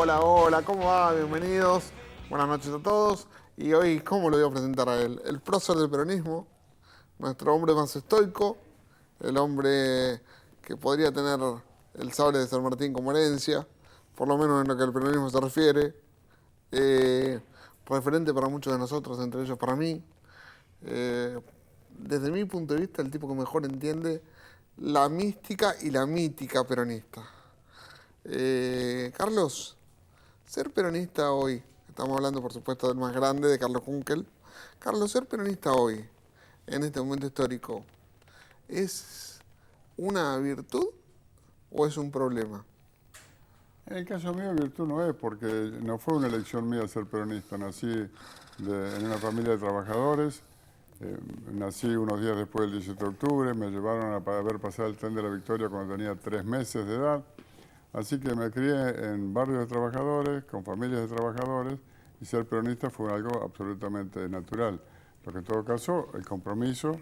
Hola, hola, ¿cómo va? Bienvenidos. Buenas noches a todos. Y hoy, ¿cómo lo voy a presentar a él? El prócer del peronismo, nuestro hombre más estoico, el hombre que podría tener el sable de San Martín como herencia, por lo menos en lo que al peronismo se refiere. Eh, Referente para muchos de nosotros, entre ellos para mí. Eh, Desde mi punto de vista, el tipo que mejor entiende la mística y la mítica peronista. Carlos, ser peronista hoy, estamos hablando por supuesto del más grande, de Carlos Kunkel. Carlos, ser peronista hoy, en este momento histórico, ¿es una virtud o es un problema? En el caso mío, virtud no es, porque no fue una elección mía ser peronista. Nací en una familia de trabajadores, nací unos días después del 17 de octubre, me llevaron a ver pasar el tren de la Victoria cuando tenía 3 meses de edad. Así que me crié en barrios de trabajadores, con familias de trabajadores, y ser peronista fue algo absolutamente natural. Porque en todo caso, el compromiso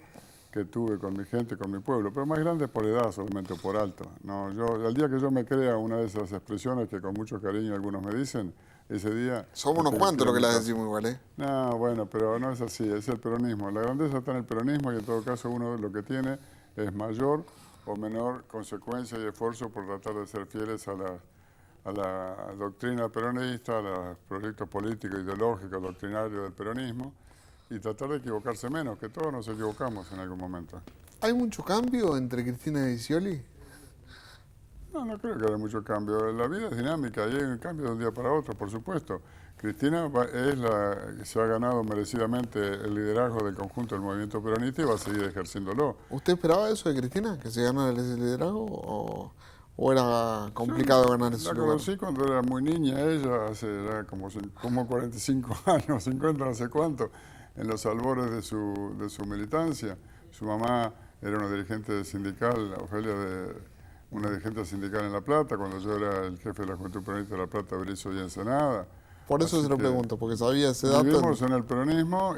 que tuve con mi gente, con mi pueblo, pero más grande por edad solamente, por alto. No, el día que yo me crea una de esas expresiones que con mucho cariño algunos me dicen, ese día... Somos unos cuantos los que las decimos igual, ¿eh? No, bueno, pero no es así, es el peronismo. La grandeza está en el peronismo y en todo caso uno lo que tiene es mayor o menor consecuencia y esfuerzo por tratar de ser fieles a la doctrina peronista, a los proyectos políticos, ideológicos, doctrinarios del peronismo, y tratar de equivocarse menos, que todos nos equivocamos en algún momento. ¿Hay mucho cambio entre Cristina y Scioli? No, no creo que haya mucho cambio. La vida es dinámica y hay un cambio de un día para otro, por supuesto. Cristina es la que se ha ganado merecidamente el liderazgo del conjunto del movimiento peronista y va a seguir ejerciéndolo. ¿Usted esperaba eso de Cristina? ¿Que se ganara ese liderazgo? ¿O era complicado ganar ese La lugar? conocí cuando era muy niña, ella hace ya como 45 años, 50, no sé cuánto, en los albores de su militancia. Su mamá era una dirigente sindical, Ofelia, una dirigente sindical en La Plata, cuando yo era el jefe de la Juventud Peronista de La Plata, Berisso y Ensenada. Por eso Así se lo que pregunto, porque sabía ese dato. vivimos en el peronismo,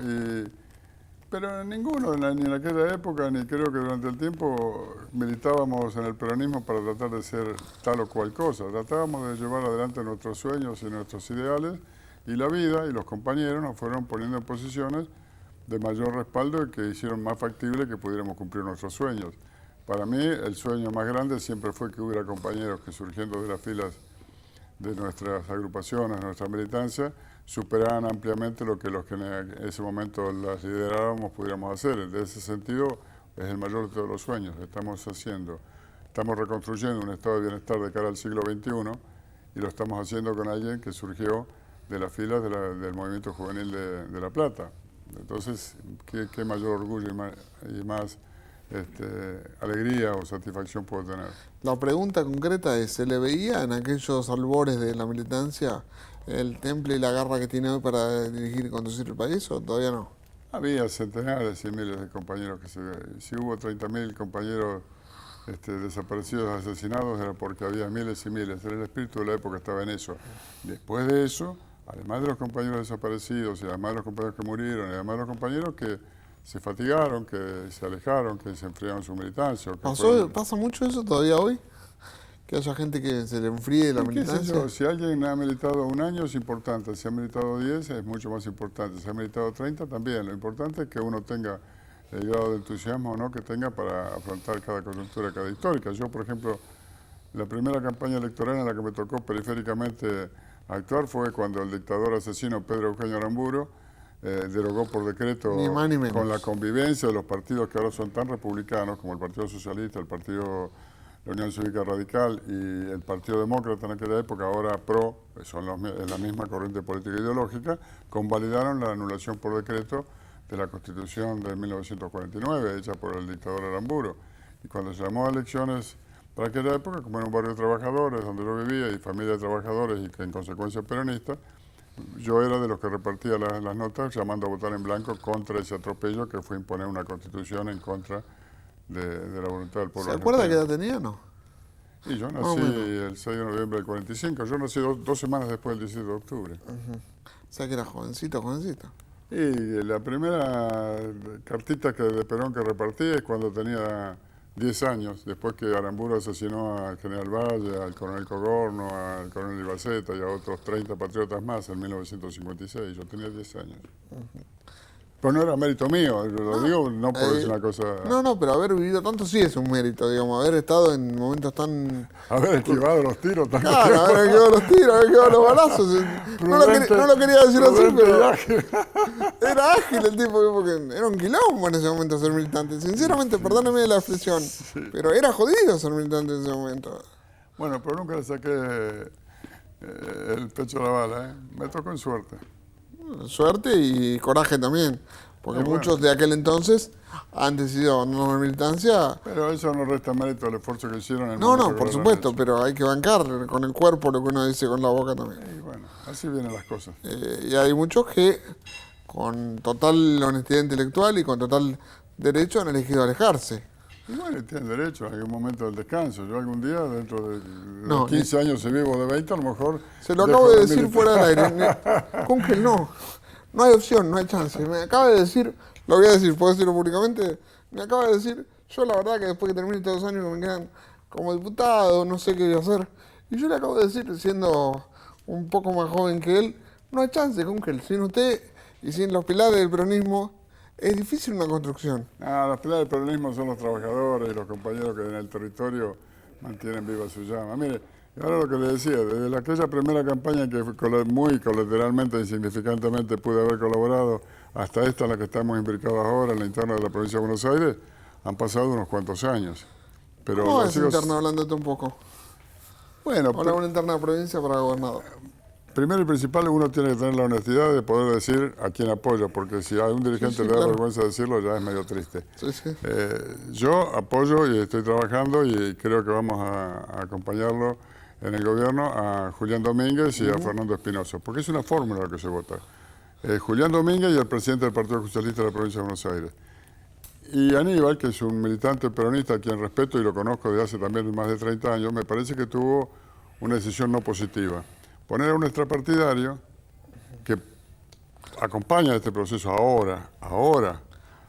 pero ninguno, ni en aquella época, ni creo que durante el tiempo militábamos en el peronismo para tratar de ser tal o cual cosa. Tratábamos de llevar adelante nuestros sueños y nuestros ideales, y la vida y los compañeros nos fueron poniendo en posiciones de mayor respaldo y que hicieron más factible que pudiéramos cumplir nuestros sueños. Para mí, el sueño más grande siempre fue que hubiera compañeros que, surgiendo de las filas de nuestras agrupaciones, nuestra militancia, superaban ampliamente lo que los que en ese momento las liderábamos pudiéramos hacer. En ese sentido, es el mayor de todos los sueños. Estamos reconstruyendo un estado de bienestar de cara al siglo XXI y lo estamos haciendo con alguien que surgió de las filas del movimiento juvenil de La Plata. Entonces, ¿qué mayor orgullo y más alegría o satisfacción puedo tener? La pregunta concreta es, ¿se le veía en aquellos albores de la militancia el temple y la garra que tiene hoy para dirigir y conducir el país o todavía no? Había centenares y miles de compañeros si hubo 30.000 compañeros desaparecidos, asesinados, era porque había miles y miles. Era el espíritu de la época, estaba en eso. Después de eso, además de los compañeros desaparecidos, y además de los compañeros que murieron, y además de los compañeros que se fatigaron, que se alejaron, que se enfriaron su militancia. ¿Pasa mucho eso todavía hoy? ¿Que haya gente que se le enfríe la ¿Y qué sé militancia? yo? Si alguien ha militado un año es importante, si ha militado 10 es mucho más importante, si ha militado 30 también. Lo importante es que uno tenga el grado de entusiasmo o no que tenga para afrontar cada coyuntura, cada histórica. Yo, por ejemplo, la primera campaña electoral en la que me tocó periféricamente actuar fue cuando el dictador asesino Pedro Eugenio Aramburu derogó por decreto, Ni más ni menos. con la convivencia de los partidos que ahora son tan republicanos como el Partido Socialista, la Unión Cívica Radical y el Partido Demócrata en aquella época, ahora PRO, es la misma corriente política e ideológica, convalidaron la anulación por decreto de la Constitución de 1949, hecha por el dictador Aramburu. Y cuando se llamó a elecciones para aquella época, como era un barrio de trabajadores donde yo vivía y familia de trabajadores y que en consecuencia peronista, yo era de los que repartía las notas llamando a votar en blanco contra ese atropello que fue imponer una constitución en contra de la voluntad del pueblo ¿Se acuerda qué argentino. edad tenía o no? Y yo Más o nací menos. el 6 de noviembre del 45, yo nací dos semanas después del 17 de octubre. O sea que era jovencito, jovencito. Y la primera cartita de Perón que repartí es cuando tenía 10 años, después que Aramburu asesinó al general Valle, al coronel Cogorno, al coronel Ibaceta y a otros 30 patriotas más en 1956. Yo tenía 10 años. Pero no era mérito mío, lo digo no por decir una cosa... No, pero haber vivido tanto sí es un mérito, digamos, haber estado en momentos tan... Haber esquivado los tiros tanto Claro, tiempo. haber esquivado los tiros, haber esquivado los balazos. No lo quería decir así, pero era ágil el tipo, porque era un quilombo en ese momento ser militante. Sinceramente, perdóname la expresión, pero era jodido ser militante en ese momento. Bueno, pero nunca le saqué el pecho a la bala, ¿eh? Me tocó en suerte. Suerte y coraje también, porque Bueno. muchos de aquel entonces han decidido abandonar la militancia. Pero eso no resta mérito al esfuerzo que hicieron en el No, momento que por lo supuesto, hayan hecho. pero hay que bancar con el cuerpo lo que uno dice con la boca también. Y bueno, así vienen las cosas. Y hay muchos que con total honestidad intelectual y con total derecho han elegido alejarse. Y bueno, tienen derecho a algún momento del descanso. Yo algún día, dentro de No, 15 años, si vivo de 20, a lo mejor... Se lo dejo acabo de decir militar. fuera del aire. Con que no hay opción, no hay chance. Me acaba de decir, lo voy a decir, puedo decirlo públicamente, me acaba de decir, yo la verdad que después que termine estos 2 años que me quedan como diputado, no sé qué voy a hacer. Y yo le acabo de decir, siendo un poco más joven que él, no hay chance, con que él, sin usted y sin los pilares del peronismo, es difícil una construcción. Los pilares del peronismo son los trabajadores y los compañeros que en el territorio mantienen viva su llama. Mire, y ahora lo que le decía, desde aquella primera campaña que muy colateralmente, insignificantemente pude haber colaborado, hasta esta en la que estamos imbricados ahora, en la interna de la provincia de Buenos Aires, han pasado unos cuantos años. Pero ¿Cómo lo es sigo- interno hablándote un poco? Bueno, Ahora una interna de provincia para gobernador. primero y principal, uno tiene que tener la honestidad de poder decir a quién apoya, porque si a un dirigente Sí, le da claro. vergüenza decirlo, ya es medio triste. Sí, sí. Yo apoyo y estoy trabajando y creo que vamos a acompañarlo en el gobierno a Julián Domínguez y a Fernando Espinoso, porque es una fórmula lo que se vota. Julián Domínguez y el presidente del Partido Socialista de la provincia de Buenos Aires. Y Aníbal, que es un militante peronista a quien respeto y lo conozco desde hace también más de 30 años, me parece que tuvo una decisión no positiva. Poner a un extrapartidario que acompaña este proceso ahora,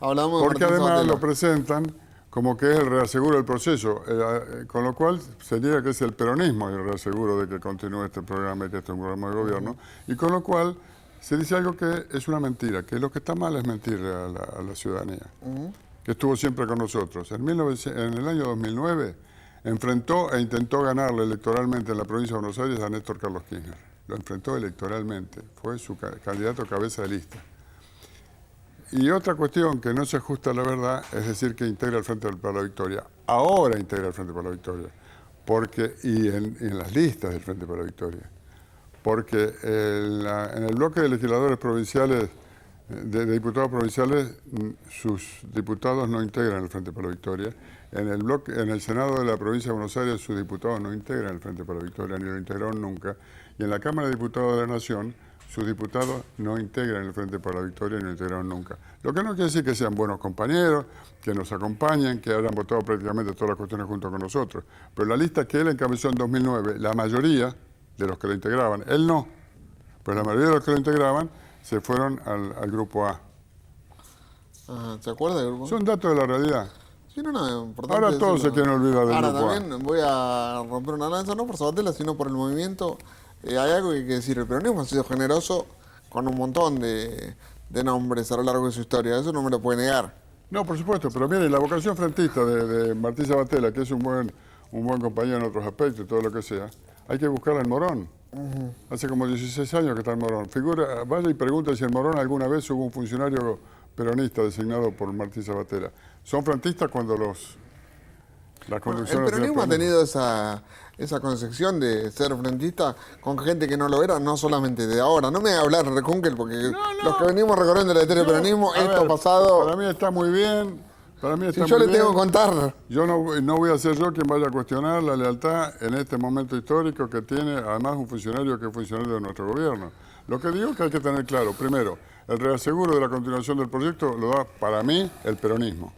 Hablamos de porque Martín además Sabatella. lo presentan como que es el reaseguro del proceso, con lo cual se diría que es el peronismo el reaseguro de que continúe este programa y que este es un programa de gobierno, y con lo cual se dice algo que es una mentira, que lo que está mal es mentirle a la ciudadanía, que estuvo siempre con nosotros. En el año 2009 enfrentó e intentó ganarle electoralmente en la provincia de Buenos Aires a Néstor Carlos Kirchner. Lo enfrentó electoralmente, fue su candidato cabeza de lista. Y otra cuestión que no se ajusta a la verdad es decir que integra el Frente para la Victoria. Ahora integra el Frente para la Victoria, en las listas del Frente para la Victoria. Porque en el bloque de legisladores provinciales, de diputados provinciales, sus diputados no integran el Frente para la Victoria. En el Senado de la provincia de Buenos Aires, sus diputados no integran el Frente para la Victoria, ni lo integraron nunca. Y en la Cámara de Diputados de la Nación, sus diputados no integran el Frente para la Victoria, ni lo integraron nunca. Lo que no quiere decir que sean buenos compañeros, que nos acompañen, que hayan votado prácticamente todas las cuestiones junto con nosotros. Pero la lista que él encabezó en 2009, la mayoría de los que lo integraban, él no, pues la mayoría de los que lo integraban se fueron al Grupo A. Ajá, ¿se acuerda del grupo? Son datos de la realidad. Sí, no, importante Ahora todos se decirlo. quieren olvidar del Ahora Grupo A. también voy a romper una lanza, no por Sabatella, sino por el movimiento. Hay algo que hay que decir, el peronismo ha sido generoso con un montón de nombres a lo largo de su historia, eso no me lo puede negar. No, por supuesto, pero mire, la vocación frentista de Martín Sabatella, que es un buen compañero en otros aspectos, todo lo que sea, hay que buscarla en Morón. Hace como 16 años que está en Morón. Vaya y pregunta si en Morón alguna vez hubo un funcionario peronista designado por Martín Sabatella. Son frentistas cuando la El conducción... peronismo ha tenido esa concepción de ser frentista con gente que no lo era, no solamente de ahora. No me voy a hablar de Kunkel, porque los que venimos recorriendo la historia del peronismo, A esto ver, pasado... Para mí está muy bien. Para mí Si está yo muy le tengo que bien. contar... Yo no voy a ser yo quien vaya a cuestionar la lealtad en este momento histórico que tiene además un funcionario que es funcionario de nuestro gobierno. Lo que digo es que hay que tener claro, primero, el reaseguro de la continuación del proyecto lo da para mí el peronismo.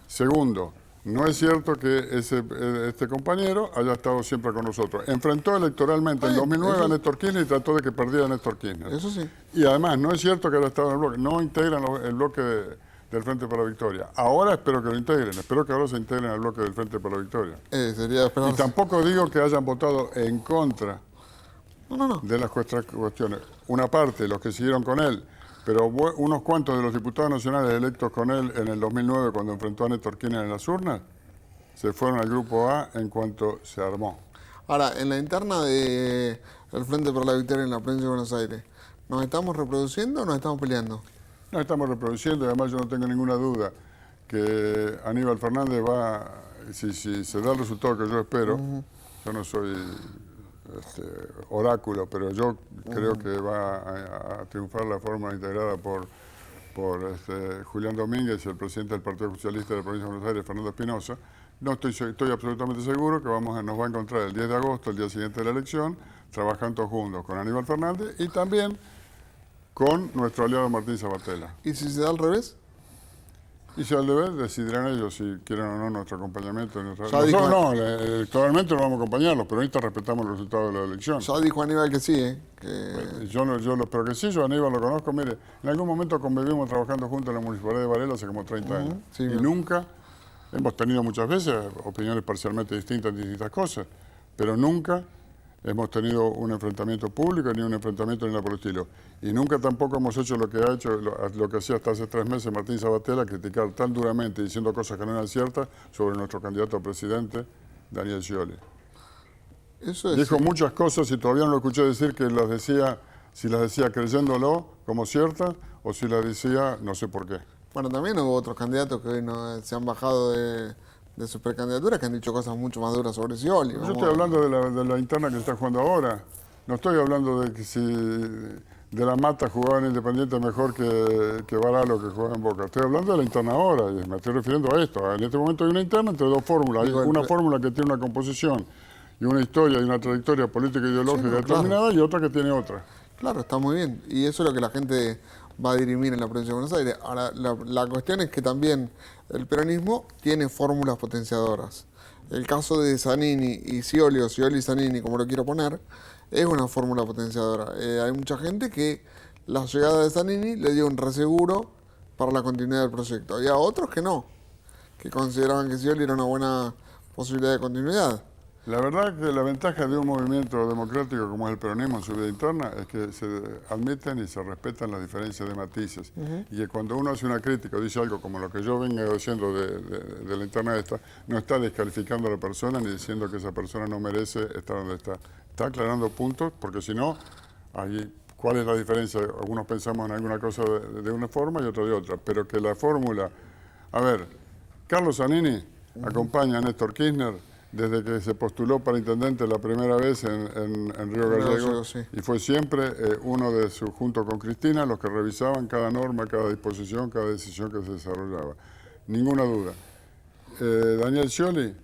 Segundo, no es cierto que este compañero haya estado siempre con nosotros. Enfrentó electoralmente en 2009 a Néstor Kirchner y trató de que perdiera Néstor Kirchner. Eso sí. Y además, no es cierto que haya estado en el bloque, no integran el bloque del Frente para la Victoria. Ahora espero que lo integren, espero que ahora se integren al bloque del Frente para la Victoria. Sería Y esperarse. tampoco digo que hayan votado en contra No. de las cuestiones. Una parte, los que siguieron con él, pero unos cuantos de los diputados nacionales electos con él en el 2009, cuando enfrentó a Néstor Kirchner en las urnas, se fueron al Grupo A en cuanto se armó. Ahora, en la interna del Frente para la Victoria en la provincia de Buenos Aires, ¿nos estamos reproduciendo o nos estamos peleando? Nos estamos reproduciendo y además yo no tengo ninguna duda que Aníbal Fernández va, si se da el resultado que yo espero, yo no soy oráculo, pero yo creo que va a triunfar la forma integrada por Julián Domínguez y el presidente del Partido Socialista de la provincia de Buenos Aires, Fernando Espinosa. No estoy absolutamente seguro que nos va a encontrar el 10 de agosto, el día siguiente de la elección, trabajando juntos con Aníbal Fernández y también con nuestro aliado Martín Sabatella. ¿Y si se da al revés? Y si al deber decidirán ellos si quieren o no nuestro acompañamiento. Electoralmente no vamos a acompañar, los peronistas respetamos los resultados de la elección. Ya dijo Aníbal que sí, Yo lo espero que sí, yo a Aníbal lo conozco, mire, en algún momento convivimos trabajando juntos en la Municipalidad de Varela hace como 30 años. Sí, y nunca, hemos tenido muchas veces opiniones parcialmente distintas en distintas cosas, pero nunca hemos tenido un enfrentamiento público ni un enfrentamiento ni nada por el estilo. Y nunca tampoco hemos hecho lo que ha hecho, lo que hacía hasta hace 3 meses Martín Sabatella, criticar tan duramente, diciendo cosas que no eran ciertas, sobre nuestro candidato a presidente, Daniel Scioli. Dijo muchas cosas y todavía no lo escuché decir que si las decía creyéndolo como ciertas o si las decía no sé por qué. Bueno, también hubo otros candidatos que hoy se han bajado de sus precandidaturas que han dicho cosas mucho más duras sobre Scioli. Yo estoy hablando de la interna que se está jugando ahora. No estoy hablando de que si de la Mata jugaba en Independiente mejor que Varalo que juega en Boca. Estoy hablando de la interna ahora y me estoy refiriendo a esto. En este momento hay una interna entre dos fórmulas. Hay una fórmula que tiene una composición y una historia y una trayectoria política e ideológica determinada y otra que tiene otra. Claro, está muy bien. Y eso es lo que la gente va a dirimir en la provincia de Buenos Aires. Ahora, la cuestión es que también el peronismo tiene fórmulas potenciadoras. El caso de Zanini y Scioli, o Scioli y Zanini, como lo quiero poner, es una fórmula potenciadora. Hay mucha gente que la llegada de Zanini le dio un reseguro para la continuidad del proyecto. Y a otros que no, que consideraban que Scioli era una buena posibilidad de continuidad. La verdad que la ventaja de un movimiento democrático como es el peronismo en su vida interna es que se admiten y se respetan las diferencias de matices. Y que cuando uno hace una crítica o dice algo como lo que yo vengo diciendo de la interna esta, no está descalificando a la persona ni diciendo que esa persona no merece estar donde está. Está aclarando puntos porque si no, ¿cuál es la diferencia? Algunos pensamos en alguna cosa de una forma y otra de otra. Pero que la fórmula... A ver, Carlos Zanini acompaña a Néstor Kirchner desde que se postuló para intendente la primera vez en Río Gallegos, sí. Y fue siempre uno de sus, junto con Cristina, los que revisaban cada norma, cada disposición, cada decisión que se desarrollaba. Ninguna duda. Daniel Scioli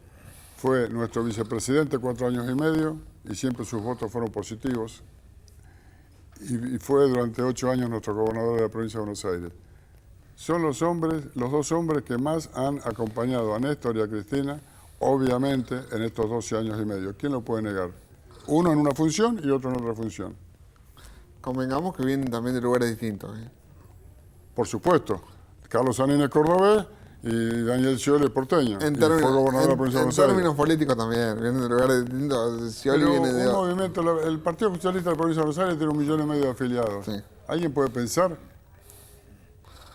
fue nuestro vicepresidente 4 años y medio y siempre sus votos fueron positivos. Y fue durante 8 años nuestro gobernador de la provincia de Buenos Aires. Son los dos hombres que más han acompañado a Néstor y a Cristina, obviamente, en estos 12 años y medio. ¿Quién lo puede negar? Uno en una función y otro en otra función. Convengamos que vienen también de lugares distintos. Por supuesto. Carlos Zanini es cordobés y Daniel Scioli es porteño. En términos políticos también, vienen de lugares distintos. Scioli viene de... movimiento, el Partido Socialista de la provincia de Buenos Aires tiene 1,5 millones de afiliados. Sí. ¿Alguien puede pensar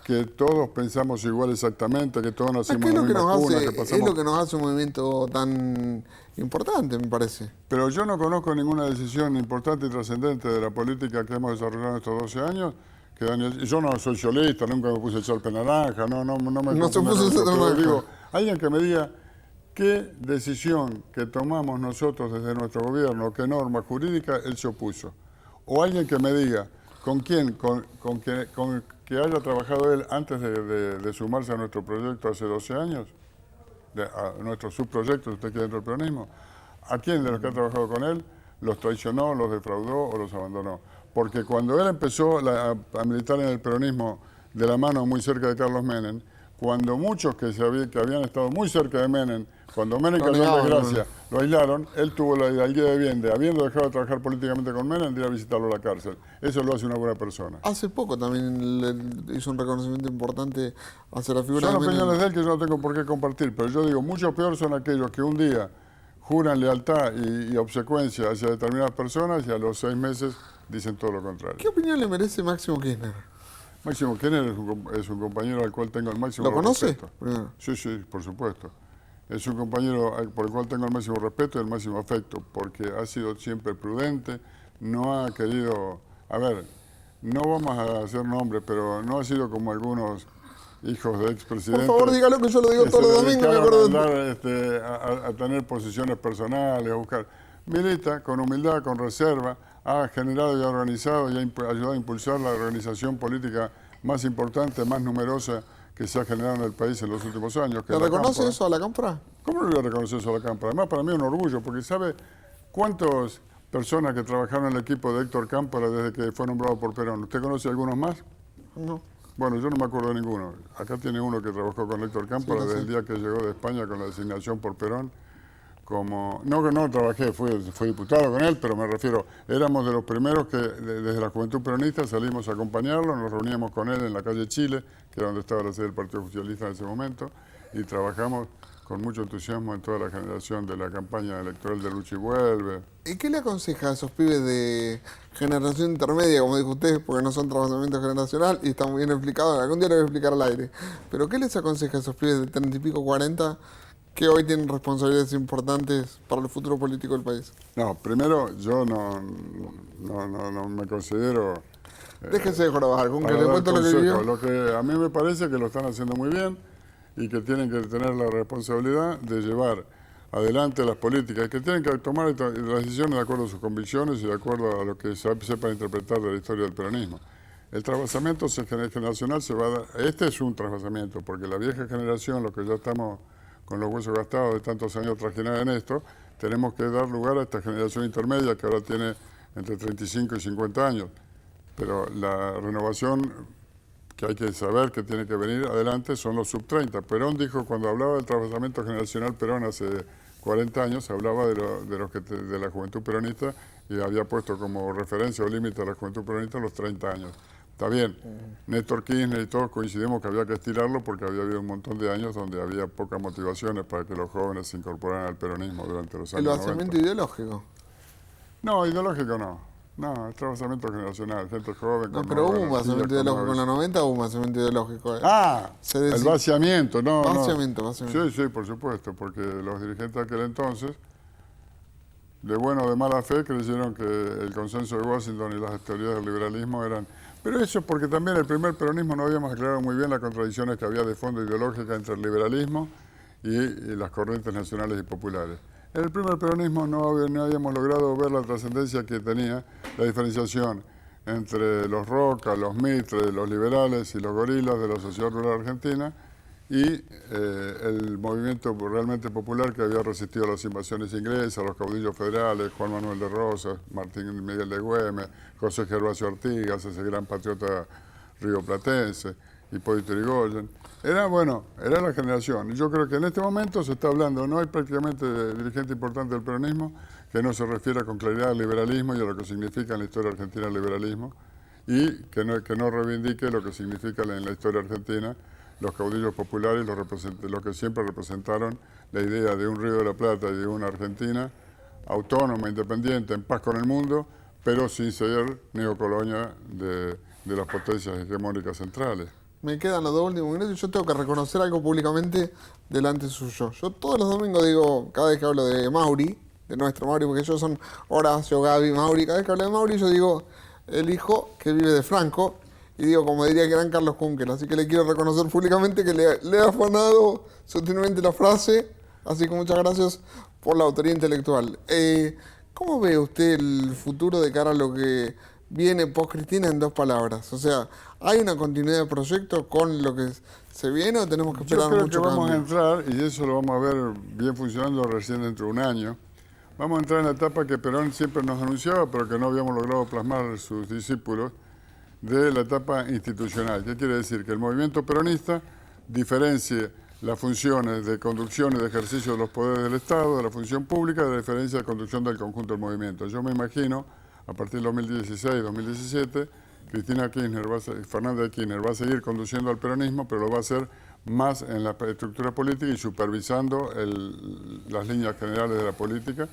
que todos pensamos igual exactamente, que todos nacimos en la misma cuna, que pasamos... Es lo que nos hace un movimiento tan importante, me parece. Pero yo no conozco ninguna decisión importante y trascendente de la política que hemos desarrollado en estos 12 años, que Daniel... Yo no soy sciolista, nunca me puse charpe naranja, no se puso naranja. Digo, alguien que me diga qué decisión que tomamos nosotros desde nuestro gobierno, qué norma jurídica él se opuso. O alguien que me diga con quién, que haya trabajado él antes de sumarse a nuestro proyecto hace 12 años, a nuestro subproyecto, usted quiere dentro del peronismo, ¿a quién de los que ha trabajado con él los traicionó, los defraudó o los abandonó? Porque cuando él empezó a militar en el peronismo de la mano muy cerca de Carlos Menem, cuando muchos que habían estado muy cerca de Menem Cuando Menem Lo cayó en negaban, desgracia, lo aislaron, él tuvo la hidalguía de bien de, habiendo dejado de trabajar políticamente con Menem, de ir a visitarlo a la cárcel. Eso lo hace una buena persona. Hace poco también le hizo un reconocimiento importante hacia la figura Son de Menem. opiniones de él que yo no tengo por qué compartir, pero yo digo, mucho peor son aquellos que un día juran lealtad y obsecuencia hacia determinadas personas y a los 6 meses dicen todo lo contrario. ¿Qué opinión le merece Máximo Kirchner? Máximo Kirchner es un compañero al cual tengo el máximo ¿Lo conoce? respeto. Primero. Sí, sí, por supuesto. Es un compañero por el cual tengo el máximo respeto y el máximo afecto, porque ha sido siempre prudente, no ha querido... A ver, no vamos a hacer nombres, pero no ha sido como algunos hijos de expresidentes. Por favor, dígalo que yo lo digo que todos se los domingos, me dedicaron acuerdo. a andar, a tener posiciones personales, a buscar. Milita con humildad, con reserva, ha generado y ha organizado y ha ayudado a impulsar la organización política más importante, más numerosa que se ha generado en el país en los últimos años. ¿Le reconoce eso a la Cámpora? ¿Cómo no le voy a reconocer eso a la Cámpora? Además, para mí es un orgullo, porque ¿sabe cuántas personas que trabajaron en el equipo de Héctor Cámpora desde que fue nombrado por Perón? ¿Usted conoce algunos más? No. Bueno, yo no me acuerdo de ninguno. Acá tiene uno que trabajó con Héctor Cámpora Sí, desde el día que llegó de España con la designación por Perón. No que no trabajé, fui diputado con él, pero me refiero, éramos de los primeros que desde la Juventud Peronista salimos a acompañarlo, nos reuníamos con él en la calle Chile, que era donde estaba la sede del Partido Justicialista en ese momento, y trabajamos con mucho entusiasmo en toda la generación de la campaña electoral de Lucha y Vuelve. ¿Y qué le aconseja a esos pibes de generación intermedia, como dijo usted, porque no son trasvasamiento generacional y está muy bien explicado, algún día lo voy a explicar al aire, pero qué les aconseja a esos pibes de 30 y pico, 40, que hoy tienen responsabilidades importantes para el futuro político del país? No, primero yo no me considero... Déjese de jorobar, con que para le dar cuento lo que consejos. vivió. Lo que a mí me parece que lo están haciendo muy bien y que tienen que tener la responsabilidad de llevar adelante las políticas, que tienen que tomar las decisiones de acuerdo a sus convicciones y de acuerdo a lo que sepan interpretar de la historia del peronismo. El trasvasamiento generacional se va a dar, este es un trasvasamiento, porque la vieja generación, los que ya estamos con los huesos gastados de tantos años trajinar en esto, tenemos que dar lugar a esta generación intermedia que ahora tiene entre 35 y 50 años. Pero la renovación que hay que saber que tiene que venir adelante son los sub-30. Perón dijo, cuando hablaba del trasvasamiento generacional, Perón hace 40 años hablaba de la juventud peronista y había puesto como referencia o límite a la juventud peronista los 30 años. Está bien, Néstor Kirchner y todos coincidimos que había que estirarlo porque había habido un montón de años donde había pocas motivaciones para que los jóvenes se incorporaran al peronismo durante los años El 90. vaciamiento ideológico. No, ideológico no. No, es trasvasamiento generacional, gente joven. No, con pero hubo un nuevas vaciamiento energías, ideológico en la 90, hubo un vaciamiento ideológico. Ah, Se el deci- vaciamiento, no, Vaciamiento, no. vaciamiento. Sí, sí, por supuesto, porque los dirigentes de aquel entonces, de buena o de mala fe, creyeron que el consenso de Washington y las teorías del liberalismo eran... Pero eso porque también el primer peronismo no habíamos aclarado muy bien las contradicciones que había de fondo ideológica entre el liberalismo y las corrientes nacionales y populares. En el primer peronismo no habíamos logrado ver la trascendencia que tenía la diferenciación entre los Roca, los Mitre, los liberales y los gorilas de la sociedad rural argentina y el movimiento realmente popular que había resistido a las invasiones inglesas, a los caudillos federales, Juan Manuel de Rosas, Martín Miguel de Güemes, José Gervasio Artigas, ese gran patriota rioplatense, Hipólito Yrigoyen. Era la generación. Y yo creo que en este momento se está hablando, no hay prácticamente dirigente importante del peronismo que no se refiera con claridad al liberalismo y a lo que significa en la historia argentina el liberalismo y que no reivindique lo que significa en la historia argentina los caudillos populares, los que siempre representaron la idea de un Río de la Plata y de una Argentina autónoma, independiente, en paz con el mundo, pero sin ser neocolonia de las potencias hegemónicas centrales. Me quedan los 2 últimos minutos y yo tengo que reconocer algo públicamente delante suyo. Yo todos los domingos digo, cada vez que hablo de Mauri, de nuestro Mauri, porque ellos son Horacio, Gaby, Mauri, cada vez que hablo de Mauri yo digo el hijo que vive de Franco, y digo, como diría que eran Carlos Juncker, así que le quiero reconocer públicamente que le he afanado sutilmente la frase, así que muchas gracias por la autoría intelectual. ¿Cómo ve usted el futuro de cara a lo que viene post-Cristina en 2 palabras? O sea, ¿hay una continuidad de proyecto con lo que se viene o tenemos que esperar Yo creo mucho que vamos cambio? a entrar, y eso lo vamos a ver bien funcionando recién dentro de un año, vamos a entrar en la etapa que Perón siempre nos anunciaba, pero que no habíamos logrado plasmar sus discípulos, de la etapa institucional. ¿Qué quiere decir? Que el movimiento peronista diferencie las funciones de conducción y de ejercicio de los poderes del Estado, de la función pública, de la diferencia de conducción del conjunto del movimiento. Yo me imagino, a partir del 2016-2017, Cristina Kirchner, Fernández de Kirchner va a seguir conduciendo al peronismo, pero lo va a hacer más en la estructura política y supervisando las líneas generales de la política.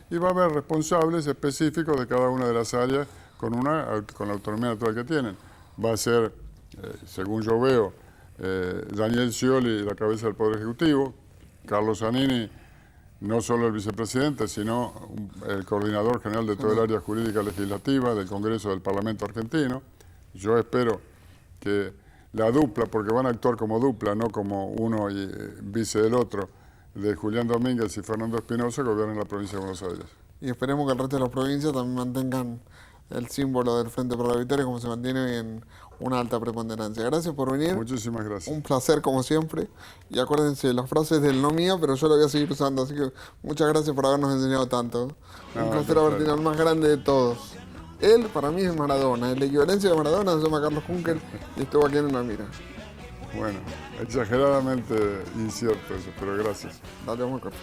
Y va a haber responsables específicos de cada una de las áreas con la autonomía natural que tienen. Va a ser, según yo veo, Daniel Scioli la cabeza del Poder Ejecutivo, Carlos Zanini no solo el vicepresidente, sino el coordinador general de todo el área jurídica legislativa del Congreso del Parlamento argentino. Yo espero que la dupla, porque van a actuar como dupla, no como uno y vice del otro, de Julián Domínguez y Fernando Espinosa, gobiernen la provincia de Buenos Aires. Y esperemos que el resto de las provincias también mantengan el símbolo del Frente para la Victoria como se mantiene hoy en una alta preponderancia. Gracias por venir. Muchísimas gracias. Un placer como siempre. Y acuérdense, las frases del no mía, pero yo la voy a seguir usando. Así que muchas gracias por habernos enseñado tanto. Un placer haber tenido al más grande de todos. Él para mí es Maradona. La equivalencia de Maradona se llama Carlos Juncker y estuvo aquí en una mira. Bueno, exageradamente incierto eso, pero gracias. Dale, vamos a correr.